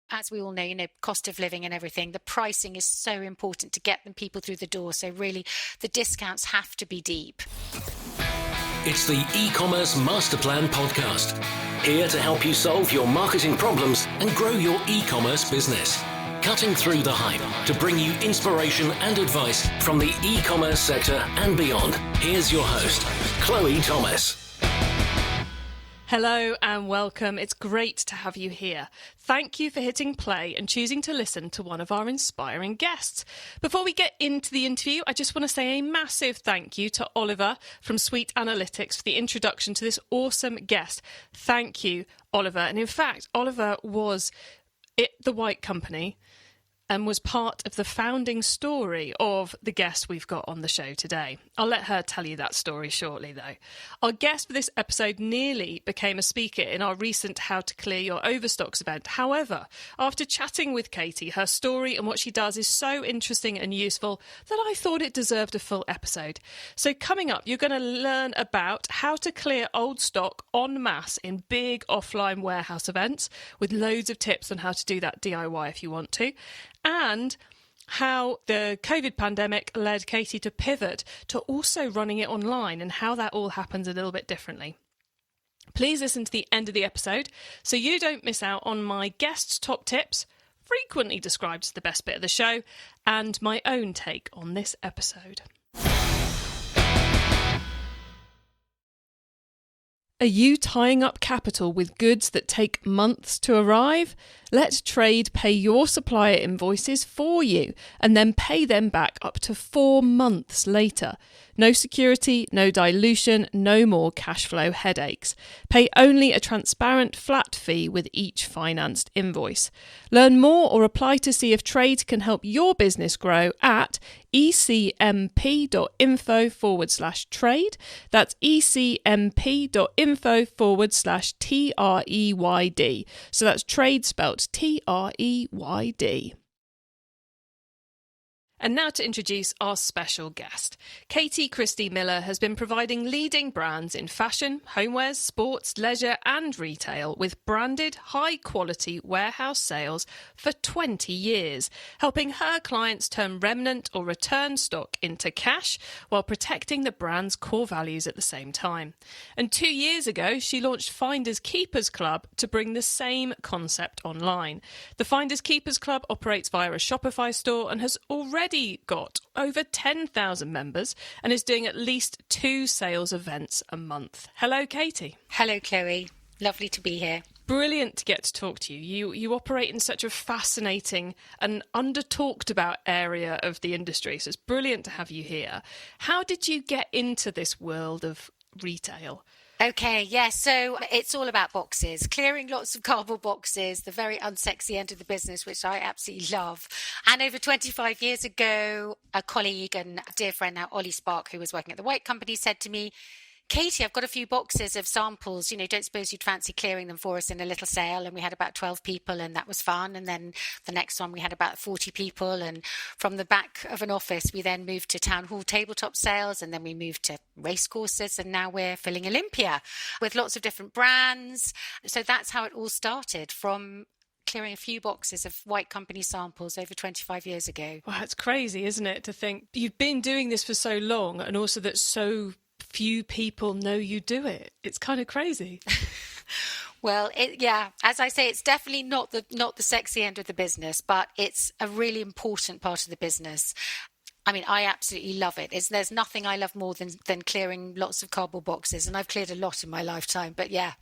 as we all know, cost of living and everything, the pricing is so important to get people through the door. So really, the discounts have to be deep. It's the e-commerce master plan podcast, here to help you solve your marketing problems and grow your e-commerce business. Cutting through the hype to bring you inspiration and advice from the e-commerce sector and beyond. Here's your host, Chloe Thomas. Hello and welcome. It's great to have you here. Thank you for hitting play and choosing to listen to one of our inspiring guests. Before we get into the interview, I just want to say a massive thank you to Oliver from Sweet Analytics for the introduction to this awesome guest. Thank you, Oliver. And in fact, Oliver was at the White Company and was part of the founding story of the guest we've got on the show today. I'll let her tell you that story shortly, though. Our guest for this episode nearly became a speaker in our recent How to Clear Your Overstocks event. However, after chatting with Katy, her story and what she does is so interesting and useful that I thought it deserved a full episode. So coming up, you're going to learn about how to clear old stock en masse in big offline warehouse events, with loads of tips on how to do that DIY if you want to, and how the COVID pandemic led Katy to pivot to also running it online and how that all happens a little bit differently. Please listen to the end of the episode so you don't miss out on my guest's top tips, frequently described as the best bit of the show, and my own take on this episode. Are you tying up capital with goods that take months to arrive? Let Trade pay your supplier invoices for you and then pay them back up to 4 months later. No security, no dilution, no more cash flow headaches. Pay only a transparent flat fee with each financed invoice. Learn more or apply to see if Trade can help your business grow at ecmp.info/trade. That's ecmp.info/TREYD. So that's trade spelt TREYD. And now to introduce our special guest. Katy Christie-Miller has been providing leading brands in fashion, homewares, sports, leisure and retail with branded, high-quality warehouse sales for 20 years, helping her clients turn remnant or return stock into cash while protecting the brand's core values at the same time. And 2 years ago, she launched Finders Keepers Club to bring the same concept online. The Finders Keepers Club operates via a Shopify store and has already got over 10,000 members and is doing at least 2 sales events a month. Hello, Katy. Hello, Chloe. Lovely to be here. Brilliant to get to talk to you. You operate in such a fascinating and under-talked about area of the industry, so it's brilliant to have you here. How did you get into this world of retail? Okay, yes. So it's all about boxes, clearing lots of cardboard boxes, the very unsexy end of the business, which I absolutely love. And over 25 years ago, a colleague and a dear friend now, Ollie Spark, who was working at the White Company, said to me, Katy, I've got a few boxes of samples, don't suppose you'd fancy clearing them for us in a little sale? And we had about 12 people and that was fun. And then the next one we had about 40 people. And from the back of an office, we then moved to town hall tabletop sales and then we moved to race courses. And now we're filling Olympia with lots of different brands. So that's how it all started, from clearing a few boxes of White Company samples over 25 years ago. Wow, it's crazy, isn't it, to think you've been doing this for so long and also that so few people know you do it. It's kind of crazy. Well, as I say, it's definitely not the sexy end of the business, but it's a really important part of the business. I mean, I absolutely love it. There's nothing I love more than clearing lots of cardboard boxes, and I've cleared a lot in my lifetime, but yeah.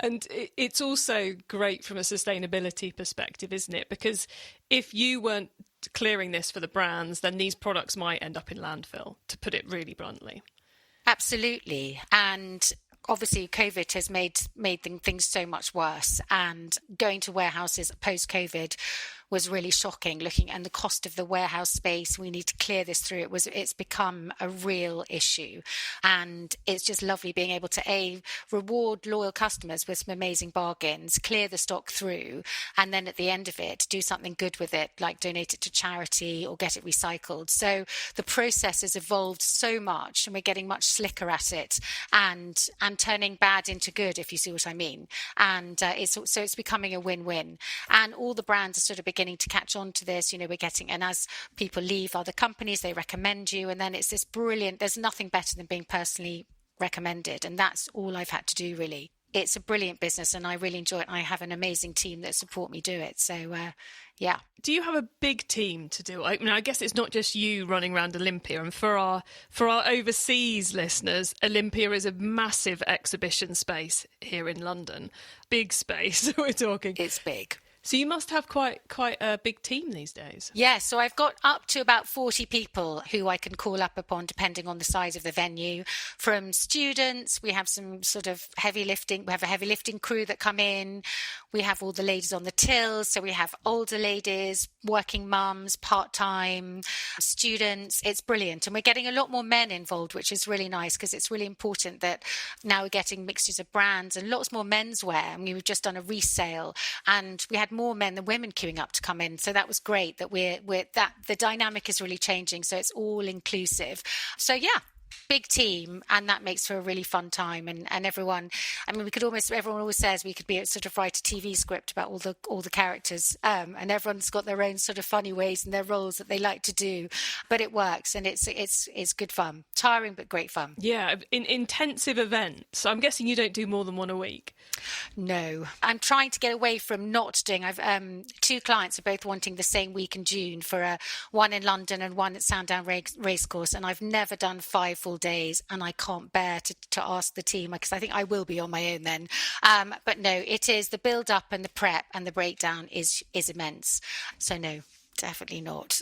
And it's also great from a sustainability perspective, isn't it? Because if you weren't clearing this for the brands, then these products might end up in landfill, to put it really bluntly. Absolutely. And obviously COVID has made things so much worse, and going to warehouses post-COVID was really shocking, looking at the cost of the warehouse space. We need to clear this through. It's become a real issue. And it's just lovely being able to reward loyal customers with some amazing bargains, clear the stock through, and then at the end of it, do something good with it, like donate it to charity or get it recycled. So the process has evolved so much, and we're getting much slicker at it, and turning bad into good, if you see what I mean. And it's becoming a win-win. And all the brands are sort of beginning to catch on to this. We're getting, and as people leave other companies, they recommend you, and then it's this brilliant, there's nothing better than being personally recommended, and that's all I've had to do, really. It's a brilliant business, and I really enjoy it. I have an amazing team that support me do it. So, yeah. Do you have a big team to do? I mean, I guess it's not just you running around Olympia. And for our overseas listeners, Olympia is a massive exhibition space here in London. Big space, we're talking. It's big. So you must have quite a big team these days. Yeah, so I've got up to about 40 people who I can call up upon depending on the size of the venue. From students, we have some sort of heavy lifting. We have a heavy lifting crew that come in. We have all the ladies on the tills. So we have older ladies, working mums, part-time, students. It's brilliant. And we're getting a lot more men involved, which is really nice because it's really important that now we're getting mixtures of brands and lots more menswear. I mean, we've just done a resale, and we had more men than women queuing up to come in. So that was great that the dynamic is really changing. So it's all inclusive. So yeah, big team, and that makes for a really fun time. And everyone, I mean, everyone always says we could be sort of write a TV script about all the characters, and everyone's got their own sort of funny ways and their roles that they like to do, but it works, and it's good fun, tiring but great fun. Yeah, in intensive events. I'm guessing you don't do more than one a week. No, I'm trying to get away from not doing. I've two clients are both wanting the same week in June for one in London and one at Sandown Racecourse, and I've never done 5 full days, and I can't bear to ask the team because I think I will be on my own then. But no, it is the build up and the prep and the breakdown is immense. So no, definitely not.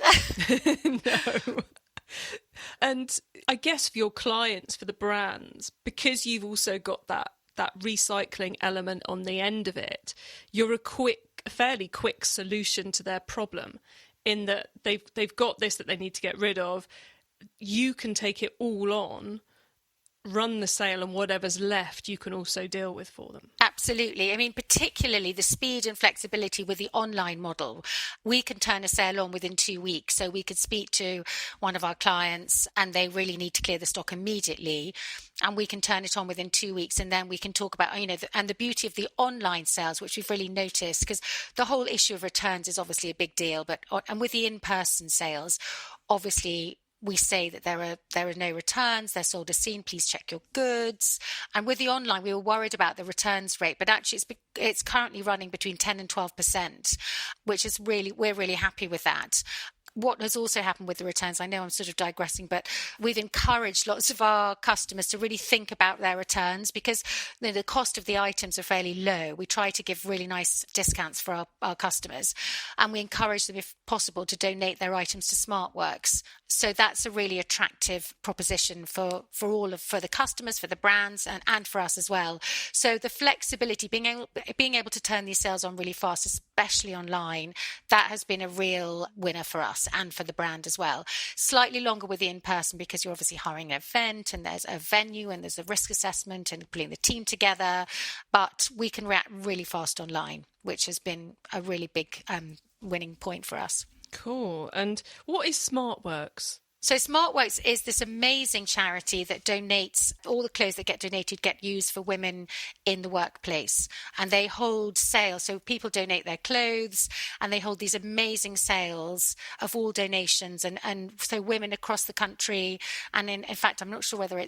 No. And I guess for your clients, for the brands, because you've also got that recycling element on the end of it, you're a fairly quick solution to their problem, in that they've got this that they need to get rid of. You can take it all on, run the sale, and whatever's left you can also deal with for them. Absolutely. I mean, particularly the speed and flexibility with the online model. We can turn a sale on within 2 weeks. So we could speak to one of our clients and they really need to clear the stock immediately, and we can turn it on within 2 weeks, and then we can talk about, and the beauty of the online sales, which we've really noticed, because the whole issue of returns is obviously a big deal, and with the in-person sales, obviously we say that there are no returns, they're sold as seen, please check your goods. And with the online, we were worried about the returns rate, but actually it's currently running between 10 and 12%, which is we're really happy with that. What has also happened with the returns, I know I'm sort of digressing, but we've encouraged lots of our customers to really think about their returns, because the cost of the items are fairly low. We try to give really nice discounts for our customers, and we encourage them, if possible, to donate their items to SmartWorks. So that's a really attractive proposition for the customers, for the brands, and for us as well. So the flexibility, being able to turn these sales on really fast, especially online, that has been a real winner for us and for the brand as well. Slightly longer with the in-person, because you're obviously hiring an event and there's a venue and there's a risk assessment and putting the team together, but we can react really fast online, which has been a really big winning point for us. Cool. And what is SmartWorks? So SmartWorks is this amazing charity that donates, all the clothes that get donated get used for women in the workplace. And they hold sales. So people donate their clothes and they hold these amazing sales of all donations. And so women across the country, and in fact, I'm not sure whether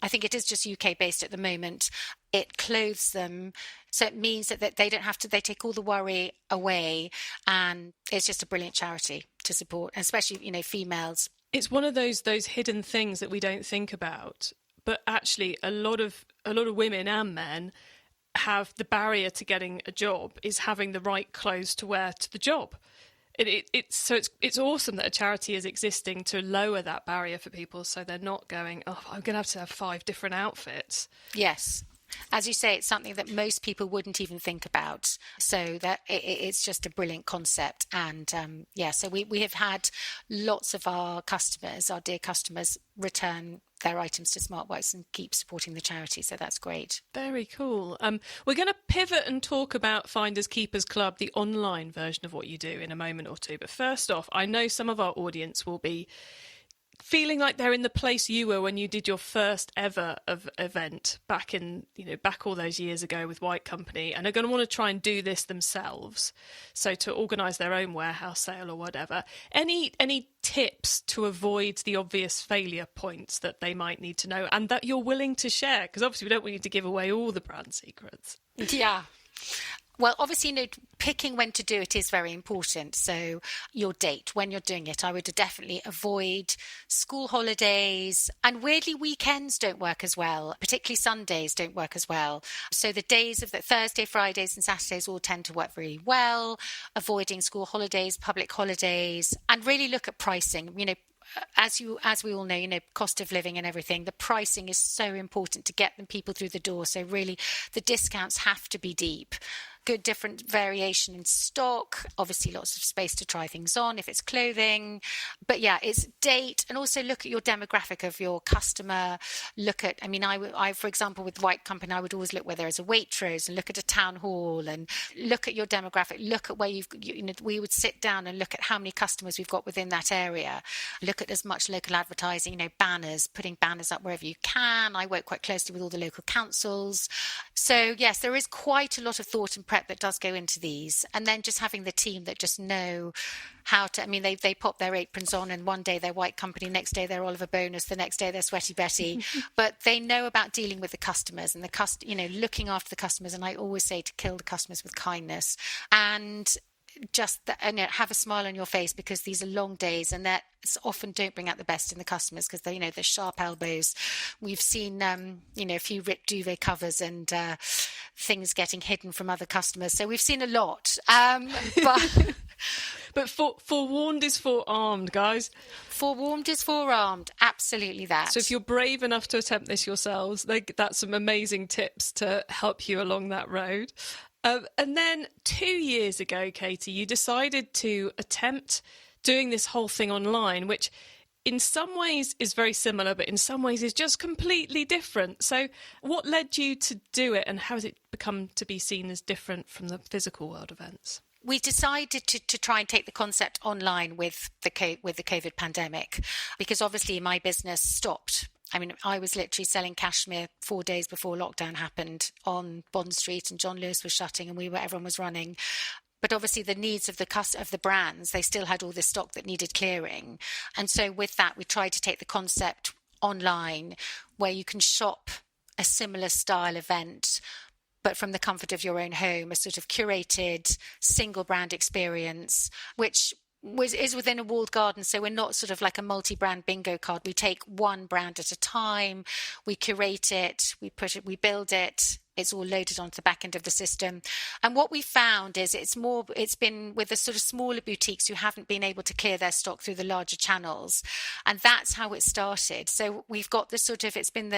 I think it is just UK based at the moment. It clothes them. So it means that they don't have to, they take all the worry away. And it's just a brilliant charity to support, especially, females. It's one of those hidden things that we don't think about, but actually a lot of women and men have the barrier to getting a job is having the right clothes to wear to the job. It's awesome that a charity is existing to lower that barrier for people, so they're not going, I'm going to have 5 different outfits. Yes. As you say, it's something that most people wouldn't even think about. So that it's just a brilliant concept. And so we have had lots of our dear customers, return their items to SmartWorks and keep supporting the charity. So that's great. Very cool. We're going to pivot and talk about Finders Keepers Club, the online version of what you do, in a moment or two. But first off, I know some of our audience will be feeling like they're in the place you were when you did your first ever event back all those years ago with White Company, and are going to want to try and do this themselves. So to organise their own warehouse sale or whatever, any tips to avoid the obvious failure points that they might need to know and that you're willing to share? Because obviously we don't want you to give away all the brand secrets. Yeah. Well, obviously, picking when to do it is very important. So your date, when you're doing it, I would definitely avoid school holidays, and weirdly, weekends don't work as well, particularly Sundays don't work as well. So the days of the Thursday, Fridays and Saturdays all tend to work really well, avoiding school holidays, public holidays, and really look at pricing. As we all know, cost of living and everything, the pricing is so important to get people through the door. So really, the discounts have to be deep. Good different variation in stock, obviously lots of space to try things on if it's clothing. But yeah, it's date, and also look at your demographic of your customer. I for example, with White Company, I would always look where there is a Waitrose and look at a town hall and look at your demographic, look at where we would sit down and look at how many customers we've got within that area. Look at as much local advertising, banners, putting banners up wherever you can. I work quite closely with all the local councils. So yes, there is quite a lot of thought and prep that does go into these, and then just having the team that just know how to. They pop their aprons on, and one day they're White Company, next day they're Oliver Bonus, the next day they're Sweaty Betty, but they know about dealing with the customers and looking after the customers. And I always say to kill the customers with kindness and just have a smile on your face, because these are long days and that often don't bring out the best in the customers, because they're the sharp elbows. We've seen a few ripped duvet covers and things getting hidden from other customers, so we've seen a lot, but forewarned is forearmed, guys. Forewarned is forearmed, absolutely that. So if you're brave enough to attempt this yourselves, that's some amazing tips to help you along that road. And then 2 years ago, Katy, you decided to attempt doing this whole thing online, which in some ways is very similar, but in some ways is just completely different. So what led you to do it, and how has it become to be seen as different from the physical world events? We decided to try and take the concept online with the COVID pandemic, because obviously my business stopped. I was literally selling cashmere 4 days before lockdown happened on Bond Street, and John Lewis was shutting, and everyone was running. But obviously the needs of the brands, they still had all this stock that needed clearing. And so with that, we tried to take the concept online, where you can shop a similar style event, but from the comfort of your own home, a sort of curated single brand experience, which is within a walled garden. So we're not sort of like a multi-brand bingo card. We take one brand at a time, we curate it, we build it. It's all loaded onto the back end of the system. And what we found is it's been with the sort of smaller boutiques who haven't been able to clear their stock through the larger channels. And that's how it started. So we've got it's been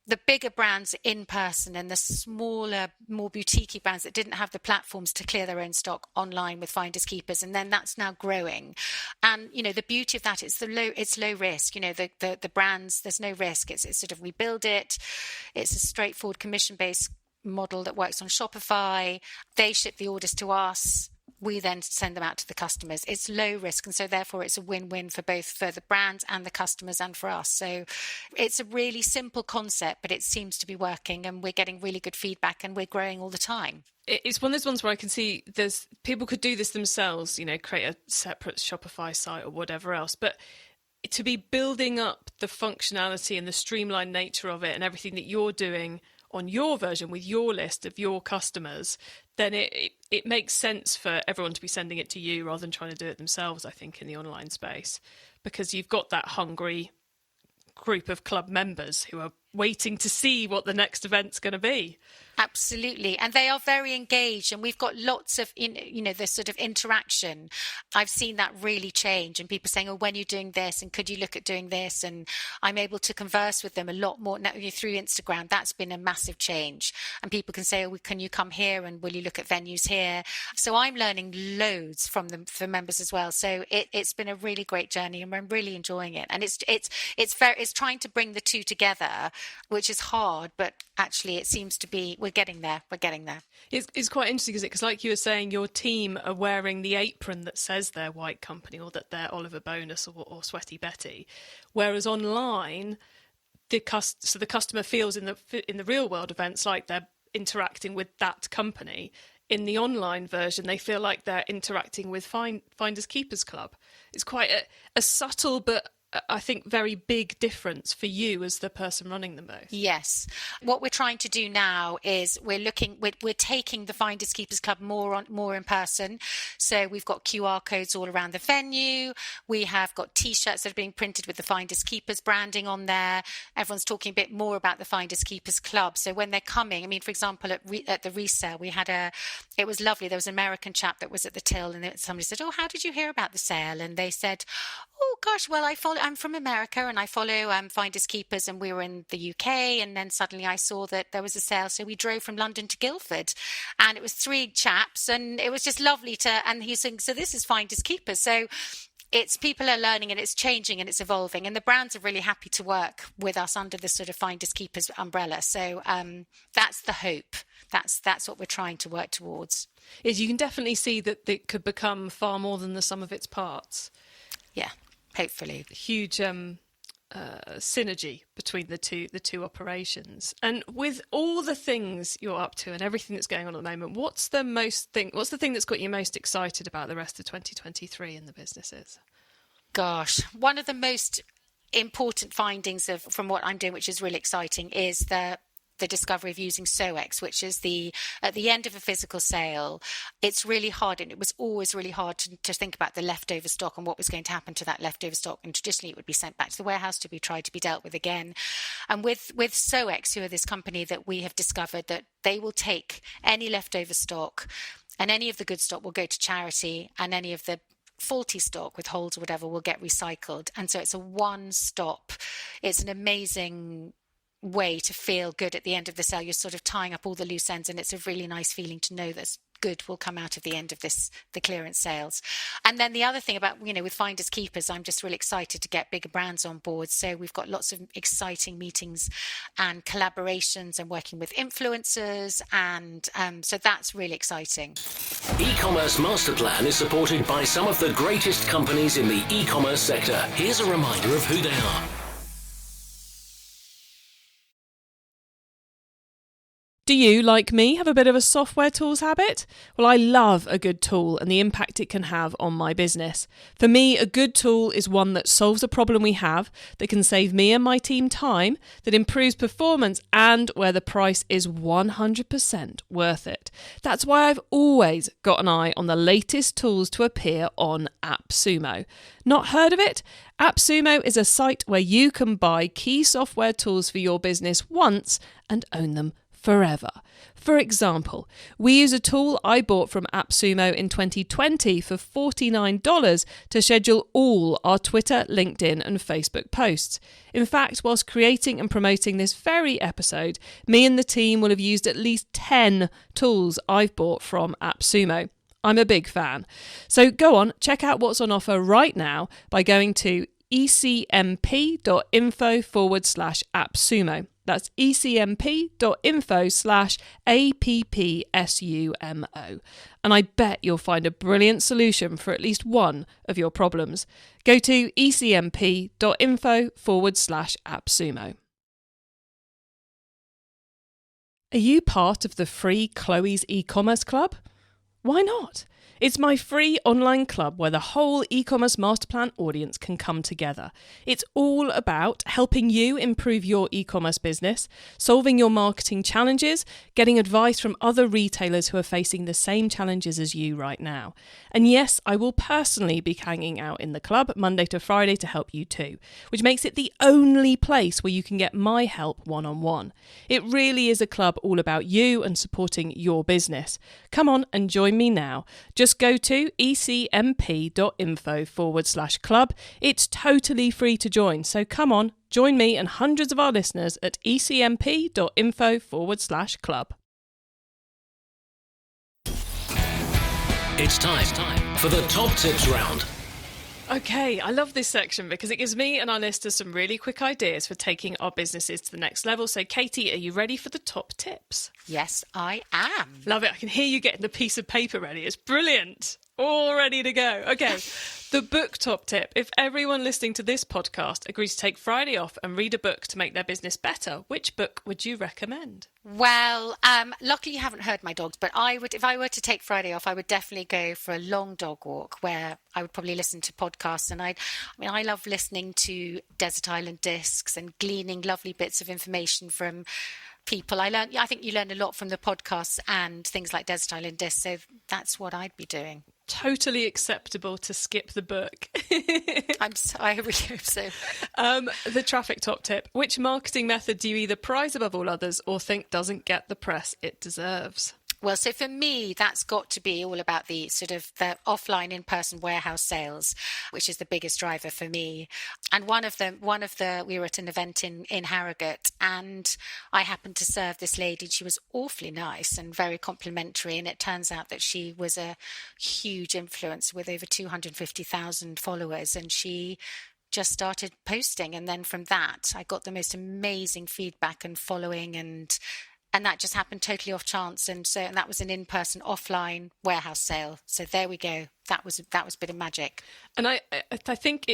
the bigger brands in person and the smaller, more boutique brands that didn't have the platforms to clear their own stock online with Finders Keepers. And then that's now growing. And, the beauty of that is it's low risk. The brands, there's no risk. It's sort of, we build it. It's a straightforward commission-based model that works on Shopify. They ship the orders to us. We then send them out to the customers. It's low risk, and so therefore it's a win-win for the brands and the customers and for us. So it's a really simple concept, but it seems to be working, and we're getting really good feedback, and we're growing all the time. It's one of those ones where I can see there's people could do this themselves, create a separate Shopify site or whatever else, but to be building up the functionality and the streamlined nature of it and everything that you're doing on your version with your list of your customers, then it makes sense for everyone to be sending it to you rather than trying to do it themselves, I think, in the online space, because you've got that hungry group of club members who are waiting to see what the next event's going to be. Absolutely. And they are very engaged, and we've got lots of, this sort of interaction. I've seen that really change, and people saying, oh, when you're doing this, and could you look at doing this? And I'm able to converse with them a lot more now through Instagram. That's been a massive change. And people can say, oh, can you come here? And will you look at venues here? So I'm learning loads from them, for members as well. So it's been a really great journey, and I'm really enjoying it. And it's trying to bring the two together, which is hard, but actually it seems to be, we're getting there. It's quite interesting, because like you were saying, your team are wearing the apron that says they're White Company, or that they're Oliver Bonus or Sweaty Betty, whereas online, the customer feels in the real world events like they're interacting with that company. In the online version, they feel like they're interacting with Finders Keepers Club. It's quite a subtle but I think very big difference for you as the person running them both. Yes. What we're trying to do now is we're taking the Finders Keepers Club more in person. So we've got QR codes all around the venue. We have got T-shirts that are being printed with the Finders Keepers branding on there. Everyone's talking a bit more about the Finders Keepers Club. So when they're coming, I mean, for example, at the resale, it was lovely. There was an American chap that was at the till, and somebody said, oh, how did you hear about the sale? And they said, oh gosh, well, I'm from America and I follow Finders Keepers, and we were in the UK, and then suddenly I saw that there was a sale, so we drove from London to Guildford, and it was 3 chaps, and it was just lovely and he's saying, so this is Finders Keepers. So it's, people are learning, and it's changing, and it's evolving, and the brands are really happy to work with us under this sort of Finders Keepers umbrella. So that's the hope. That's what we're trying to work towards. Is you can definitely see that it could become far more than the sum of its parts. Yeah. Hopefully. Huge synergy between the two operations. And with all the things you're up to and everything that's going on at the moment, what's the thing that's got you most excited about the rest of 2023 in the businesses? Gosh, one of the most important findings from what I'm doing, which is really exciting, is the discovery of using SOEX, which is at the end of a physical sale. It's really hard, and it was always really hard to think about the leftover stock and what was going to happen to that leftover stock. And traditionally it would be sent back to the warehouse to be tried to be dealt with again. And with SOEX, who are this company that we have discovered that they will take any leftover stock, and any of the good stock will go to charity, and any of the faulty stock with holes or whatever will get recycled. And so it's a one-stop. It's an amazing way to feel good at the end of the sale. You're sort of tying up all the loose ends, and it's a really nice feeling to know that good will come out of the end of the clearance sales. And then the other thing about, with Finders Keepers, I'm just really excited to get bigger brands on board. So we've got lots of exciting meetings and collaborations and working with influencers. And so that's really exciting. E-commerce Master Plan is supported by some of the greatest companies in the e-commerce sector. Here's a reminder of who they are. Do you, like me, have a bit of a software tools habit? Well, I love a good tool and the impact it can have on my business. For me, a good tool is one that solves a problem we have, that can save me and my team time, that improves performance, and where the price is 100% worth it. That's why I've always got an eye on the latest tools to appear on AppSumo. Not heard of it? AppSumo is a site where you can buy key software tools for your business once and own them forever. For example, we use a tool I bought from AppSumo in 2020 for $49 to schedule all our Twitter, LinkedIn and Facebook posts. In fact, whilst creating and promoting this very episode, me and the team will have used at least 10 tools I've bought from AppSumo. I'm a big fan. So go on, check out what's on offer right now by going to ecmp.info/AppSumo. That's ecmp.info/APPSUMO. And I bet you'll find a brilliant solution for at least one of your problems. Go to ecmp.info/AppSumo. Are you part of the free Chloe's e-commerce club? Why not? It's my free online club where the whole e-commerce master plan audience can come together. It's all about helping you improve your e-commerce business, solving your marketing challenges, getting advice from other retailers who are facing the same challenges as you right now. And yes, I will personally be hanging out in the club Monday to Friday to help you too, which makes it the only place where you can get my help one-on-one. It really is a club all about you and supporting your business. Come on and join me now. Just go to ecmp.info/club. It's totally free to join. So come on, join me and hundreds of our listeners at ecmp.info/club. It's time for the top tips round. Okay, I love this section because it gives me and our listeners some really quick ideas for taking our businesses to the next level. So, Katy, are you ready for the top tips? Yes, I am. Love it. I can hear you getting the piece of paper ready. It's brilliant. All ready to go. Okay, the book top tip. If everyone listening to this podcast agrees to take Friday off and read a book to make their business better, which book would you recommend? Well, luckily you haven't heard my dogs, but if I were to take Friday off, I would definitely go for a long dog walk where I would probably listen to podcasts. And I love listening to Desert Island Discs and gleaning lovely bits of information from people. I think you learn a lot from the podcasts and things like Desert Island Discs. So that's what I'd be doing. Totally acceptable to skip the book. I really hope so. The traffic top tip. Which marketing method do you either prize above all others or think doesn't get the press it deserves? Well, so for me, that's got to be all about the sort of the offline in-person warehouse sales, which is the biggest driver for me. And we were at an event in Harrogate, and I happened to serve this lady. She was awfully nice and very complimentary. And it turns out that she was a huge influencer with over 250,000 followers. And she just started posting. And then from that, I got the most amazing feedback and following, and that just happened totally off chance. And that was an in-person offline warehouse sale. So there we go. That was a bit of magic. And I think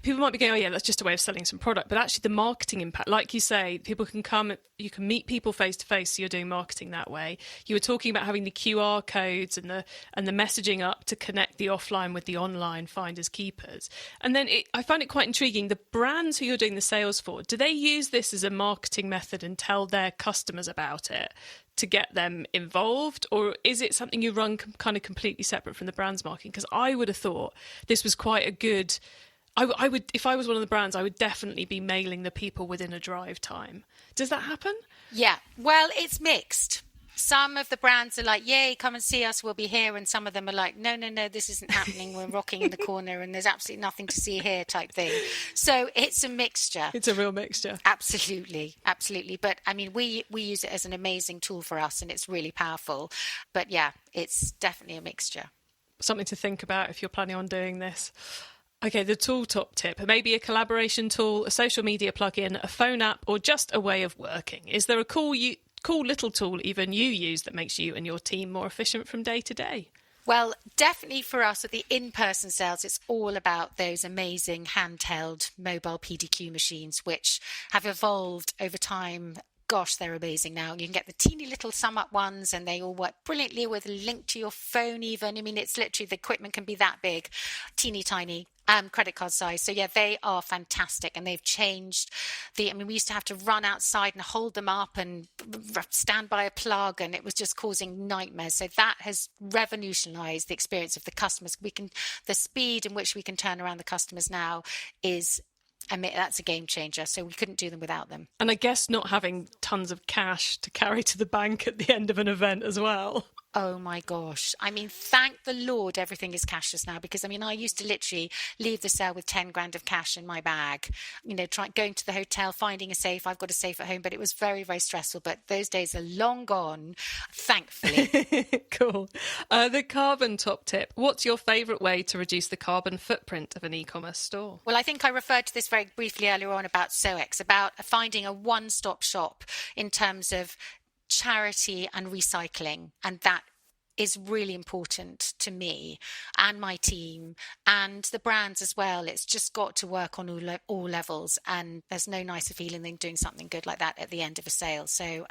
people might be going, oh yeah, that's just a way of selling some product. But actually the marketing impact, like you say, people can come, you can meet people face to face. So you're doing marketing that way. You were talking about having the QR codes and the messaging up to connect the offline with the online finders keepers. And then I find it quite intriguing. The brands who you're doing the sales for, do they use this as a marketing method and tell their customers about it to get them involved? Or is it something you run kind of completely separate from the brand's marketing? Because I would have thought this was quite a good... I would, if I was one of the brands, I would definitely be mailing the people within a drive time. Does that happen? Yeah, well, it's mixed. Some of the brands are like, yay, come and see us, we'll be here. And some of them are like, no, this isn't happening. We're rocking in the corner and there's absolutely nothing to see here type thing. So it's a mixture. It's a real mixture. Absolutely. But I mean, we use it as an amazing tool for us and it's really powerful. But yeah, it's definitely a mixture. Something to think about if you're planning on doing this. Okay, the tool top tip. Maybe a collaboration tool, a social media plugin, a phone app, or just a way of working. Is there a cool little tool even you use that makes you and your team more efficient from day to day? Well, definitely for us at the in-person sales, it's all about those amazing handheld mobile PDQ machines, which have evolved over time. Gosh, they're amazing now. You can get the teeny little SumUp ones and they all work brilliantly with a link to your phone even. I mean, it's literally, the equipment can be that big, teeny tiny. Credit card size. So yeah, they are fantastic and they've changed we used to have to run outside and hold them up and stand by a plug and it was just causing nightmares. So that has revolutionized the experience of the customers. The speed in which we can turn around the customers now that's a game changer. So we couldn't do them without them. And I guess not having tons of cash to carry to the bank at the end of an event as well. Oh my gosh. I mean, thank the Lord everything is cashless now because, I used to literally leave the sale with 10 grand of cash in my bag, going to the hotel, finding a safe. I've got a safe at home, but it was very, very stressful. But those days are long gone, thankfully. Cool. The carbon top tip. What's your favourite way to reduce the carbon footprint of an e-commerce store? Well, I think I referred to this very briefly earlier on about SOEX, about finding a one-stop shop in terms of charity and recycling, and that is really important to me and my team and the brands as well. It's just got to work on all levels, and there's no nicer feeling than doing something good like that at the end of a sale. So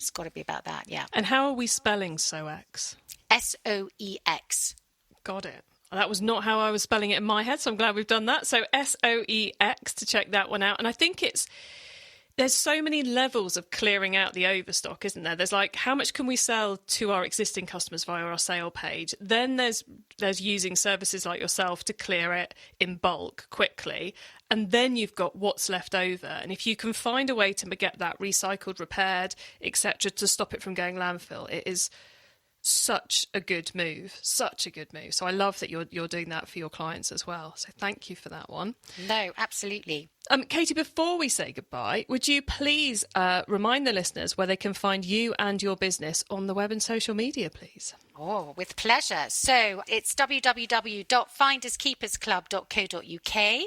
It's got to be about that, yeah. And how are we spelling SOEX? SOEX. Got it. That was not how I was spelling it in my head, so I'm glad we've done that. So SOEX to check that one out. And I think there's so many levels of clearing out the overstock, isn't there? There's like, how much can we sell to our existing customers via our sale page? Then there's using services like yourself to clear it in bulk quickly. And then you've got what's left over. And if you can find a way to get that recycled, repaired, etc., to stop it from going landfill, it is such a good move. So I love that you're doing that for your clients as well. So thank you for that one. No, absolutely. Katy, before we say goodbye, would you please remind the listeners where they can find you and your business on the web and social media, please? Oh, with pleasure. So it's www.finderskeepersclub.co.uk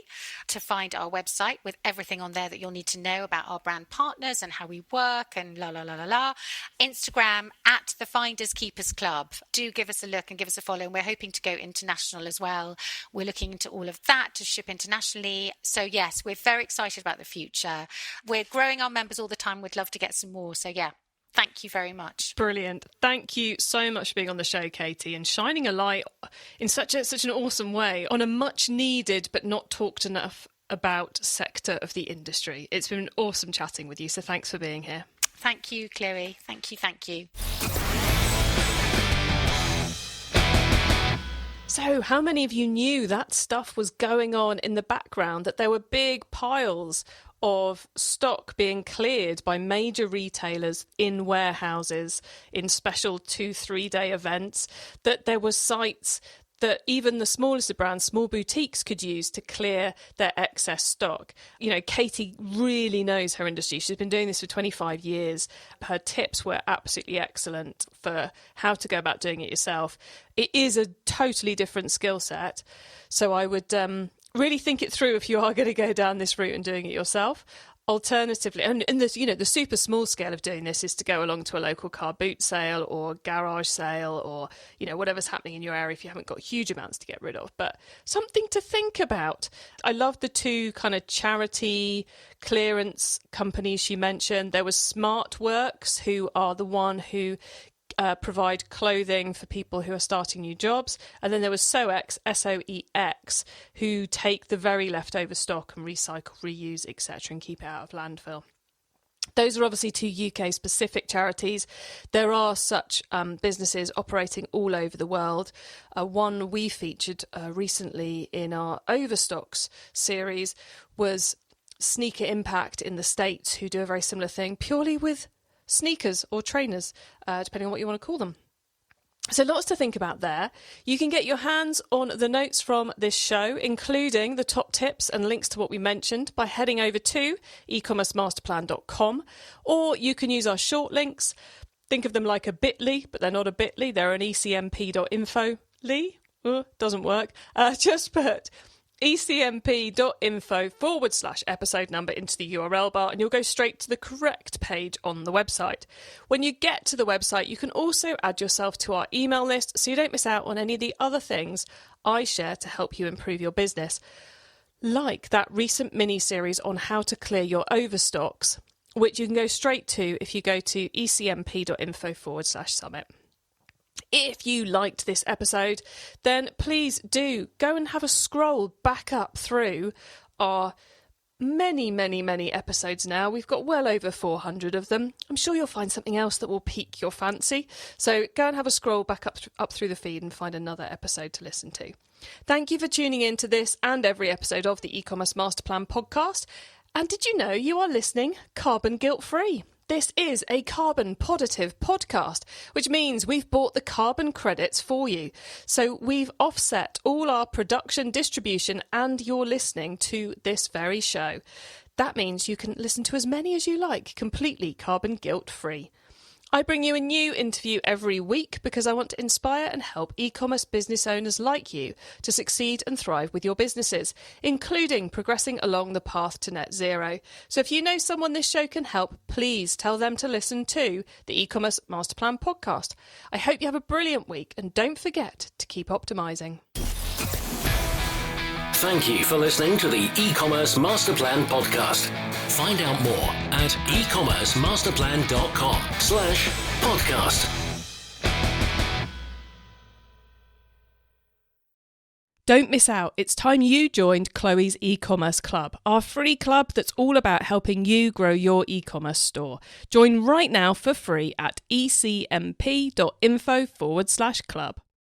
to find our website with everything on there that you'll need to know about our brand partners and how we work and la la la la la. Instagram at the Finders Keepers Club. Do give us a look and give us a follow. And we're hoping to go international as well. We're looking into all of that to ship internationally. So yes, we're very excited about the future. We're growing our members all the time. We'd love to get some more. So yeah. Thank you very much. Brilliant. Thank you so much for being on the show, Katy, and shining a light in such an awesome way on a much needed but not talked enough about sector of the industry. It's been awesome chatting with you, so thanks for being here. Thank you, Chloe. Thank you. So how many of you knew that stuff was going on in the background, that there were big piles of stock being cleared by major retailers in warehouses in special 2-3 day events, that there were sites that even the smallest of brands, small boutiques, could use to clear their excess stock? You know, Katy really knows her industry. She's been doing this for 25 years. Her tips were absolutely excellent for how to go about doing it yourself. It is a totally different skill set. So I would really think it through if you are going to go down this route and doing it yourself. Alternatively, and this, the super small scale of doing this is to go along to a local car boot sale or garage sale or, whatever's happening in your area if you haven't got huge amounts to get rid of. But something to think about. I love the two kind of charity clearance companies she mentioned. There was SmartWorks, who are the one who provide clothing for people who are starting new jobs. And then there was SOEX, SOEX, who take the very leftover stock and recycle, reuse, etc. and keep it out of landfill. Those are obviously two UK-specific charities. There are such businesses operating all over the world. One we featured recently in our Overstocks series was Sneaker Impact in the States, who do a very similar thing, purely with sneakers or trainers, depending on what you want to call them. So lots to think about there. You can get your hands on the notes from this show, including the top tips and links to what we mentioned, by heading over to ecommercemasterplan.com, or you can use our short links. Think of them like a bit.ly, but they're not a bit.ly, they're an ecmp.info. Doesn't work. Just put ecmp.info/episode number into the URL bar and you'll go straight to the correct page on the website. When you get to the website, you can also add yourself to our email list so you don't miss out on any of the other things I share to help you improve your business, like that recent mini-series on how to clear your overstocks, which you can go straight to if you go to ecmp.info/summit. If you liked this episode, then please do go and have a scroll back up through our many episodes now. We've got well over 400 of them. I'm sure you'll find something else that will pique your fancy. So go and have a scroll back up through the feed and find another episode to listen to. Thank you for tuning in to this and every episode of the E-commerce Masterplan podcast. And did you know you are listening carbon guilt-free? This is a carbon positive podcast, which means we've bought the carbon credits for you. So we've offset all our production, distribution, and your listening to this very show. That means you can listen to as many as you like, completely carbon guilt-free. I bring you a new interview every week because I want to inspire and help e-commerce business owners like you to succeed and thrive with your businesses, including progressing along the path to net zero. So if you know someone this show can help, please tell them to listen to the E-commerce Masterplan podcast. I hope you have a brilliant week and don't forget to keep optimizing. Thank you for listening to the E-commerce Masterplan podcast. Find out more at ecommercemasterplan.com/podcast. Don't miss out. It's time you joined Chloe's e-commerce club, our free club that's all about helping you grow your e-commerce store. Join right now for free at ecmp.info/club.